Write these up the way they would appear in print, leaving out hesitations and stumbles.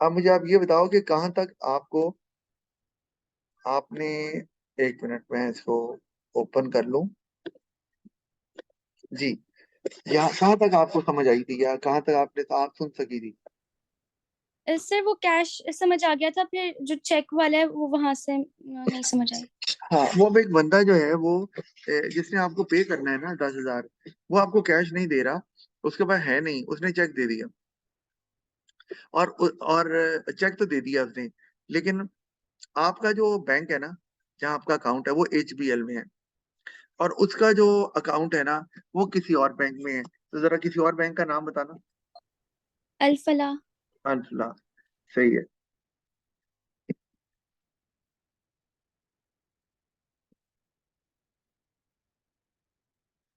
अब मुझे आप ये बताओ कि कहाँ तक आपको, आपने, एक मिनट में इसको ओपन कर लूं। जी, यहाँ कहाँ तक आपको समझ आई थी या कहाँ तक आपने आप सुन सकी थी? सर वो कैश समझ आ गया था, फिर जो चेक वाला है वो वहां से नहीं समझ आई। हाँ, वो अब एक बंदा जो है वो जिसने आपको पे करना है ना 10,000, वो आपको कैश नहीं दे रहा, उसके पास है नहीं, उसने चेक दे दिया। और चेक तो दे दिया उसने, लेकिन आपका जो बैंक है ना, जहाँ आपका अकाउंट है वो एचबीएल में है, और उसका जो अकाउंट है ना वो किसी और बैंक में है। तो जरा किसी और बैंक का नाम बताना। अल्फला। अल्फला, सही है।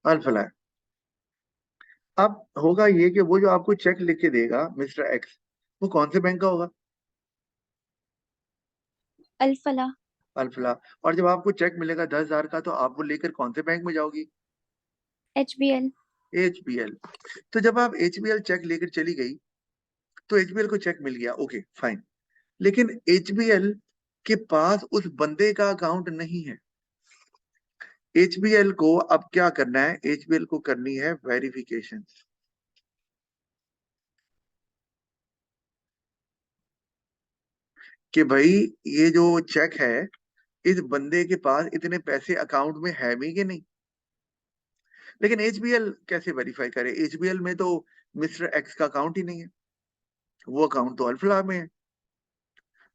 अल्फला है। अब होगा ये कि वो जो आपको चेक लिख के देगा मिस्टर एक्स, वो कौन से बैंक का होगा? अल्फला। अल्फला। और जब आपको चेक मिलेगा 10,000 का, तो आप वो लेकर कौन से बैंक में जाओगी? एचबीएल। एचबीएल। तो जब आप एचबीएल चेक लेकर चली गई, तो एचबीएल को चेक मिल गया, ओके फाइन। लेकिन एचबीएल के पास उस बंदे का अकाउंट नहीं है। एचबीएल को अब क्या करना है? एचबीएल को करनी है वेरिफिकेशन, कि भाई ये जो चेक है, इस बंदे के पास इतने पैसे अकाउंट में है भी कि नहीं। लेकिन एचबीएल कैसे वेरीफाई करे? एचबीएल में तो मिस्टर एक्स का अकाउंट ही नहीं है, वो अकाउंट तो अल्फला में है।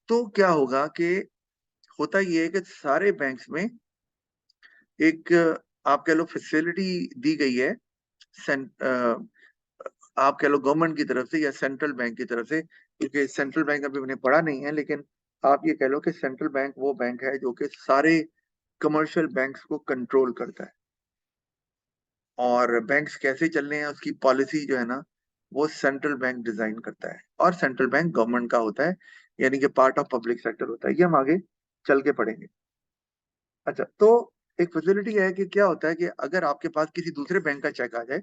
तो क्या होगा कि होता ये है कि सारे बैंक्स में एक, आप कह लो फैसिलिटी दी गई है, आप कह लो गवर्नमेंट की तरफ से या सेंट्रल बैंक की तरफ से, क्योंकि सेंट्रल बैंक अभी मैंने पढ़ा नहीं है, लेकिन आप ये कह लो कि सेंट्रल बैंक वो बैंक है जो कि सारे कमर्शियल बैंक्स को कंट्रोल करता है, और बैंक्स कैसे चलने हैं उसकी पॉलिसी जो है ना, वो सेंट्रल बैंक डिजाइन करता है, और सेंट्रल बैंक गवर्नमेंट का होता है, यानी कि पार्ट ऑफ पब्लिक सेक्टर होता है। ये हम आगे चल के पढ़ेंगे। अच्छा, तो एक फैसिलिटी है कि क्या होता है कि अगर आपके पास किसी दूसरे बैंक का चेक आ जाए,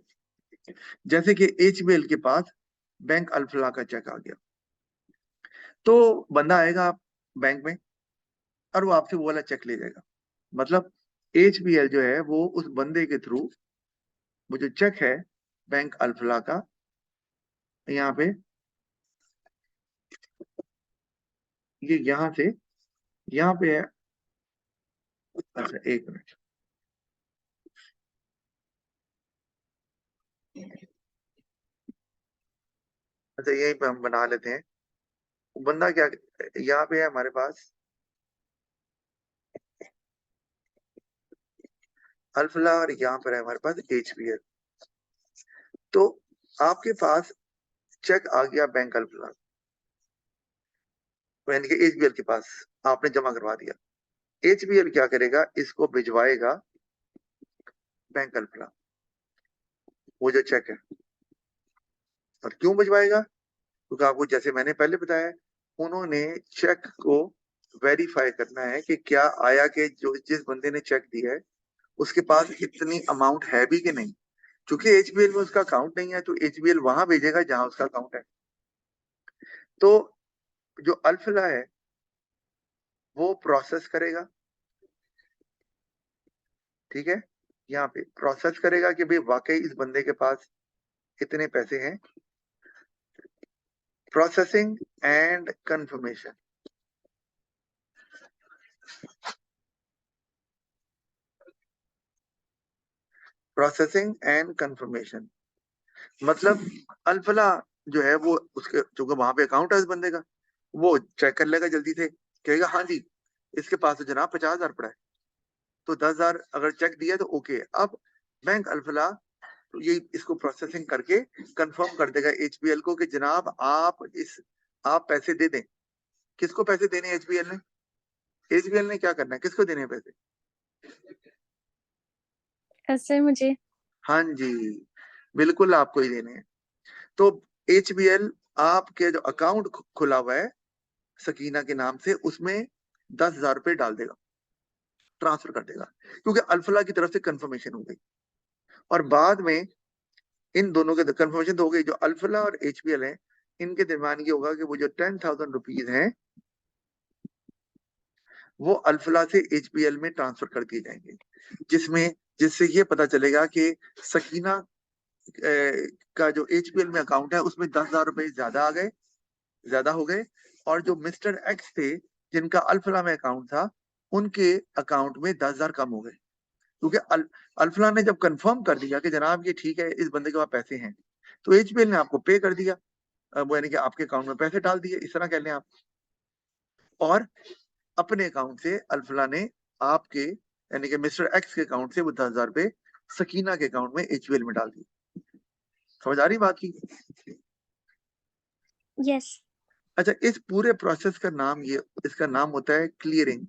जैसे कि एचबीएल के पास बैंक अल्फला का चेक आ गया, तो बंदा आएगा बैंक में और वो आपसे वो वाला चेक ले जाएगा। मतलब एचबीएल जो है वो उस बंदे के थ्रू वो जो चेक है बैंक अल्फला का, यहाँ पे, ये यहाँ से यहाँ पे है। अच्छा, एक मिनट। अच्छा, यहीं पे हम बना लेते हैं। बंदा क्या, यहाँ पे है हमारे पास अल्फला, और यहाँ पर है हमारे पास एचबीएल। तो आपके पास चेक आ गया बैंक अल्फला, यानी कि एचबीएल के पास आपने जमा करवा दिया। एचबीएल क्या करेगा? इसको भिजवाएगा बैंक अल्फला, वो जो चेक है। और क्यों भिजवाएगा? क्योंकि आपको जैसे मैंने पहले बताया, उन्होंने चेक को वेरीफाई करना है कि क्या आया, कि जो जिस बंदे ने चेक दिया है उसके पास इतनी अमाउंट है भी कि नहीं। क्योंकि एचबीएल में उसका अकाउंट नहीं है, तो एचबीएल वहां भेजेगा जहां उसका अकाउंट है। तो जो अल्फला है वो प्रोसेस करेगा, ठीक है, यहाँ पे प्रोसेस करेगा कि भाई वाकई इस बंदे के पास इतने पैसे हैं। Processing and confirmation. Processing and confirmation मतलब अल्फला जो है वो उसके, चूंकि वहां पे अकाउंट है इस बंदे का, वो चेक कर लेगा जल्दी से, कहेगा हाँ जी इसके पास तो जनाब 50,000 पड़ा है, तो 10,000 अगर चेक दिया तो ओके। अब बैंक अल्फला तो ये इसको प्रोसेसिंग करके कंफर्म कर देगा एचबीएल को कि जनाब आप पैसे दे दें। किसको पैसे देने? एचबीएल ने। एचबीएल ने क्या करना है? किसको देने हैं पैसे? सर मुझे। हाँ जी, बिल्कुल आपको ही देने हैं। तो एचबीएल आपके जो अकाउंट खुला हुआ है सकीना के नाम से, उसमें 10,000 रुपये डाल देगा, ट्रांसफर कर देगा, क्योंकि अल्फला की तरफ से कंफर्मेशन हो गई। और बाद में इन दोनों के कंफर्मेशन तो हो गई, जो अल्फला और एचबीएल है, इनके दरमियान ये होगा कि वो जो 10,000 रुपीज हैं वो अल्फला से एचबीएल में ट्रांसफर कर दिए जाएंगे, जिसमें जिससे ये पता चलेगा कि सकीना का जो एचबीएल में अकाउंट है उसमें 10,000 रुपए ज्यादा हो गए, और जो मिस्टर एक्स थे जिनका अल्फला में अकाउंट था उनके अकाउंट में 10,000 कम हो गए, क्योंकि अल्फला ने जब कंफर्म कर दिया कि जनाब ये ठीक है, इस बंदे के पास पैसे हैं, तो एचबीएल ने आपको पे कर दिया, वो यानी कि आपके अकाउंट में पैसे डाल दिए, इस तरह कह लें आप। और अपने अकाउंट से अल्फला ने आपके यानी कि मिस्टर एक्स के अकाउंट से वो 10,000 रुपए सकीना के अकाउंट में एचबीएल में डाल दिए। समझ आ रही बात की? यस। अच्छा, इस पूरे प्रोसेस का नाम ये इसका नाम होता है क्लियरिंग।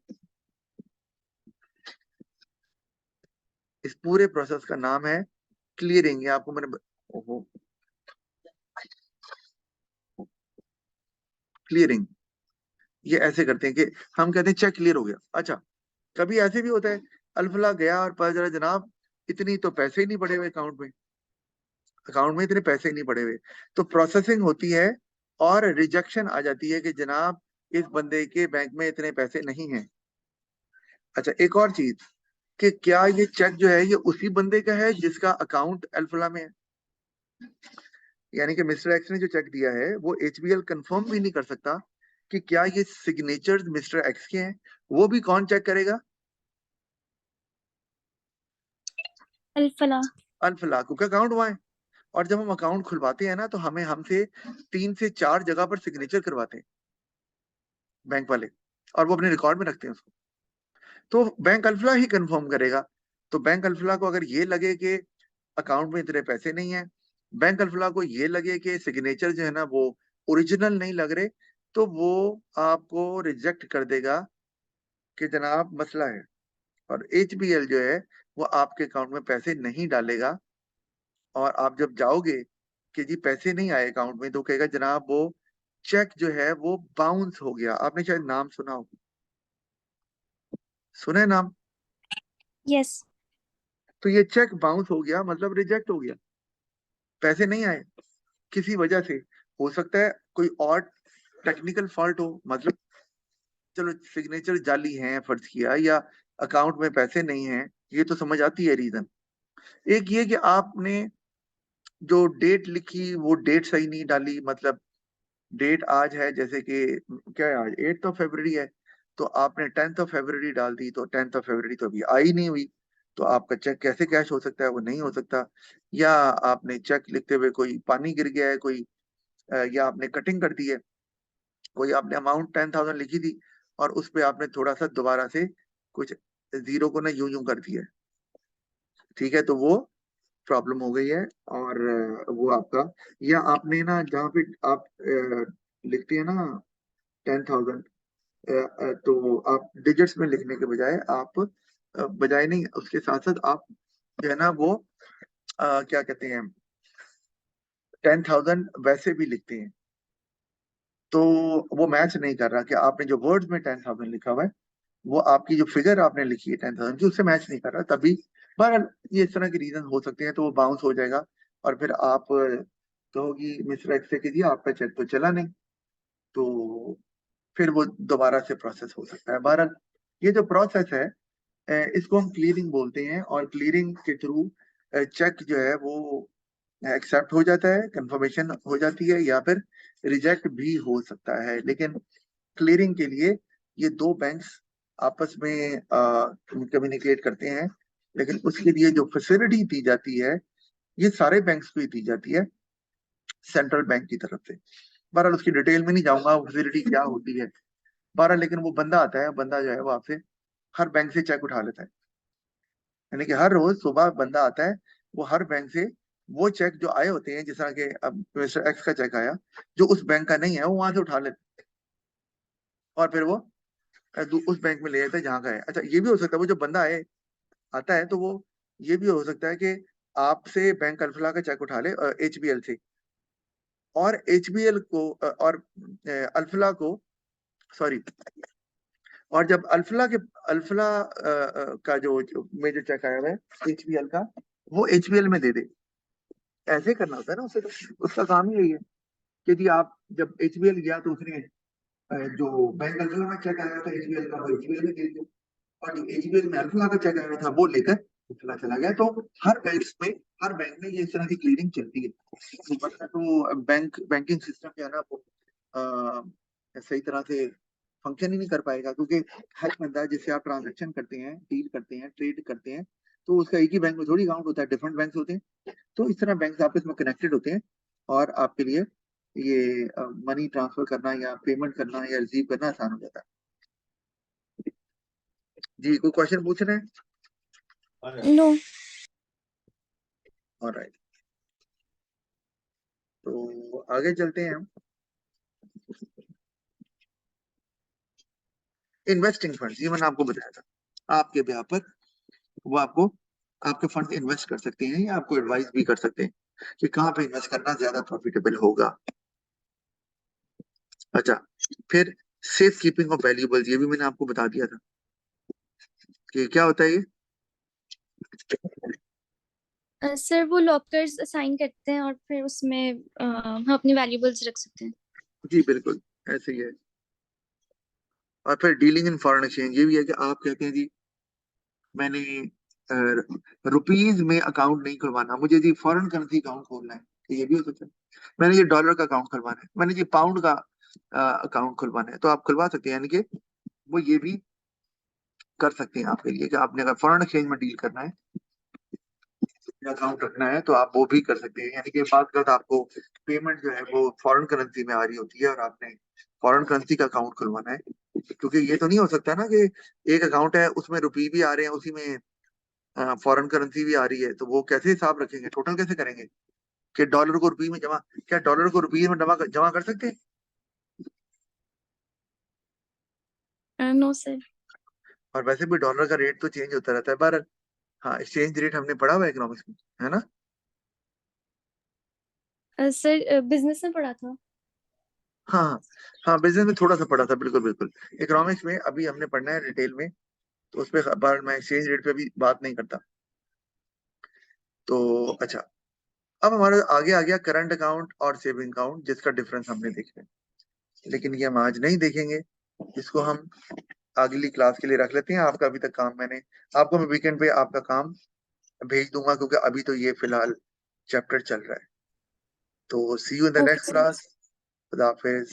इस पूरे प्रोसेस का नाम है क्लियरिंग। ये आपको मैंने ओहो, क्लियरिंग ये ऐसे करते हैं कि हम कहते हैं चेक क्लियर हो गया। अच्छा, कभी ऐसे भी होता है अल्फला गया और पता चला जनाब इतनी तो पैसे ही नहीं पड़े हुए अकाउंट में इतने पैसे ही नहीं पड़े हुए, तो प्रोसेसिंग होती है और रिजेक्शन आ जाती है कि जनाब इस बंदे के बैंक में इतने पैसे नहीं हैं। अच्छा, एक और चीज कि क्या ये चेक जो है ये उसी बंदे का है जिसका अकाउंट अल्फला में है? यानी कि मिस्टर एक्स ने जो चेक दिया है वो एचबीएल कंफर्म भी नहीं कर सकता कि क्या ये सिग्नेचर्स मिस्टर एक्स के हैं। वो भी कौन चेक करेगा? अल्फला। अल्फला, क्योंकि अकाउंट वहां है। और जब हम अकाउंट खुलवाते हैं ना तो हमें हमसे 3 से 4 जगह पर सिग्नेचर करवाते हैं बैंक वाले, और वो अपने रिकॉर्ड में रखते हैं उसको। तो बैंक अल्फला ही कंफर्म करेगा। तो बैंक अल्फला को अगर ये लगे कि अकाउंट में इतने पैसे नहीं है, बैंक अल्फला को ये लगे कि सिग्नेचर जो है ना वो ओरिजिनल नहीं लग रहे, तो वो आपको रिजेक्ट कर देगा कि जनाब मसला है, और एचबीएल जो है वो आपके अकाउंट में पैसे नहीं डालेगा। और आप जब जाओगे कि जी पैसे नहीं आए अकाउंट में, तो कहेगा जनाब वो चेक जो है वो बाउंस हो गया। आपने शायद नाम सुना हो, सुना है नाम? यस। तो ये चेक बाउंस हो गया मतलब रिजेक्ट हो गया, पैसे नहीं आए किसी वजह से। हो सकता है कोई और टेक्निकल फॉल्ट हो, मतलब चलो सिग्नेचर जाली हैं फर्ज किया, या अकाउंट में पैसे नहीं हैं, ये तो समझ आती है रीजन। एक ये कि आपने जो डेट लिखी वो डेट सही नहीं डाली, मतलब डेट आज है जैसे कि क्या है, आज 8 फरवरी है, तो आपने 10 फरवरी डाल दी, तो 10 फरवरी तो अभी आई नहीं हुई, तो आपका चेक कैसे कैश हो सकता है? वो नहीं हो सकता। या आपने चेक लिखते हुए कोई पानी गिर गया है कोई, या आपने कटिंग कर दी है, कोई आपने अमाउंट 10,000 लिखी थी और उस पे आपने थोड़ा सा दोबारा से कुछ जीरो को ना यूं यूं कर दिया है, ठीक है, तो वो प्रॉब्लम हो गई है। और वो आपका, या आपने ना जहाँ पे आप लिखते हैं ना 10,000, तो आप डिजिट्स में लिखने के बजाय आप बजाय नहीं, उसके साथ साथ आप जो है ना वो क्या कहते हैं 10,000 वैसे भी लिखते हैं, तो वो मैच नहीं कर रहा कि आपने जो वर्ड्स में 10,000 लिखा हुआ है वो आपकी जो फिगर आपने लिखी है 10,000 की उससे मैच नहीं कर रहा, तभी बहरहाल ये इस तरह के रीजन हो सकते हैं, तो वो बाउंस हो जाएगा। और फिर आप कहोगी मिस्टर एक्स से कि जी आपका चेक तो चला नहीं, तो फिर वो दोबारा से प्रोसेस हो सकता है। बहरहाल ये जो प्रोसेस है इसको हम क्लियरिंग बोलते हैं, और क्लियरिंग के थ्रू चेक जो है वो एक्सेप्ट हो जाता है, कंफर्मेशन हो जाती है, या फिर रिजेक्ट भी हो सकता है। लेकिन क्लियरिंग के लिए ये दो बैंक्स आपस में कम्युनिकेट करते हैं, लेकिन उसके लिए जो फैसिलिटी दी जाती है ये सारे बैंक्स को ही दी जाती है सेंट्रल बैंक की तरफ से। बहरहाल उसकी डिटेल में नहीं जाऊंगा फैसिलिटी क्या होती है। बहरहाल लेकिन वो बंदा आता है, बंदा जो है वो आपसे हर बैंक से चेक उठा लेता है, यानी कि हर रोज सुबह बंदा आता है, वो हर बैंक से वो चेक जो आए होते हैं, जिस तरह के अब मिस्टर एक्स का चेक आया जो उस बैंक का नहीं है वो वहां से उठा लेते हैं, और फिर वो उस बैंक में ले जाता है जहाँ का है। अच्छा, ये भी हो सकता है वो जो बंदा आए आता है तो वो ये भी हो सकता है कि आपसे बैंक अल्फला का चेक उठा ले एचबीएल से, और एचबीएल को और अल्फला को, सॉरी, और जब अल्फला का में जो चेक आया हुआ है एचबीएल का, वो एचबीएल में दे दे। ऐसे करना होता है ना उसे, तो उसका काम ही यही है। कि जी आप जब एचबीएल गया तो उसने जो बैंक अल्फा में चेक आया था एचबीएल का, वो एचबीएल में दे दिया, और जो एचबीएल में अल्फा का चेक आया था वो लेकर चला गया। तो हर बैंक में, हर बैंक में ये इस तरह की क्लीयरिंग चलती है। वरना तो बैंकिंग सिस्टम जो है ना वो सही तरह से फंक्शन ही नहीं कर पाएगा, क्योंकि हर बंदा जिससे आप ट्रांजेक्शन करते हैं, डील करते हैं, ट्रेड करते हैं, तो उसका एक ही बैंक में थोड़ी अकाउंट होता है, डिफरेंट बैंक होते हैं। तो इस तरह बैंक आपस में कनेक्टेड होते हैं, और आपके लिए ये मनी ट्रांसफर करना या पेमेंट करना या रिसीव करना आसान हो जाता है। जी कोई क्वेश्चन पूछ रहे हैं? नो। ऑलराइट, तो आगे चलते हैं हम। इन्वेस्टिंग फंड, ये मैंने आपको बताया था, आपके ब्याह पर वो आपको आपके फंड इन्वेस्ट कर सकते हैं, या आपको एडवाइस भी कर सकते हैं कि कहाँ पे इन्वेस्ट करना ज्यादा प्रॉफिटेबल होगा। अच्छा, फिर सेफ कीपिंग ऑफ वैल्यूएबल्स, ये भी मैंने आपको बता दिया था कि क्या होता है ये। सर वो लॉकर्स असाइन करते हैं और फिर उसमें हम अपनी वैल्यूबल्स रख सकते हैं। जी बिल्कुल, ऐसे ही है। और फिर डीलिंग इन फॉरेन एक्सचेंज, ये भी है कि आप कहते हैं जी मैंने रुपीज में अकाउंट नहीं खुलवाना, मुझे जी फॉरेन करेंसी अकाउंट खोलना है, तो ये भी हो सकता है। मैंने ये डॉलर का अकाउंट खुलवाना है, मैंने जी पाउंड का अकाउंट खुलवाना है, तो आप खुलवा सकते हैं। यानी कि वो ये भी कर सकते हैं आपके लिए कि आपने अगर फॉरेन एक्सचेंज में डील करना है, अकाउंट रखना है, तो आप वो भी कर सकते हैं। यानी कि बात करता आपको पेमेंट जो है वो फॉरेन करेंसी में आ रही होती है, और आपने फॉरेन करेंसी का अकाउंट खुलवाना है, क्योंकि ये तो नहीं हो सकता ना कि एक अकाउंट है उसमें रुपये भी आ रहे हैं, उसी में फॉरेन करेंसी भी आ रही है, तो वो कैसे हिसाब रखेंगे, टोटल कैसे करेंगे कि डॉलर को रुपये में जमा, क्या डॉलर को रुपये में जमा कर सकते हैं? No sir. और वैसे भी डॉलर का रेट तो चेंज होता रहता है, पर हाँ एक्सचेंज रेट हमने पढ़ा हुआ है इकोनॉमिक्स में, है ना। सर बिजनेस में पढ़ा था। हाँ हाँ हाँ, बिजनेस में थोड़ा सा पढ़ा था, बिल्कुल बिल्कुल। इकोनॉमिक्स में अभी हमने पढ़ना है डिटेल में, तो उस पर बार मैं एक्सचेंज रेट पे भी बात नहीं करता। तो अच्छा, अब हमारा आगे आ गया करंट अकाउंट और सेविंग अकाउंट, जिसका डिफरेंस हमने देखना है, लेकिन ये हम आज नहीं देखेंगे, इसको हम अगली क्लास के लिए रख लेते हैं। आपका अभी तक काम मैंने आपको, मैं वीकेंड पे आपका काम भेज दूंगा, क्योंकि अभी तो ये फिलहाल चैप्टर चल रहा है। तो see you in the okay next sir. Class. खुदा हाफिज।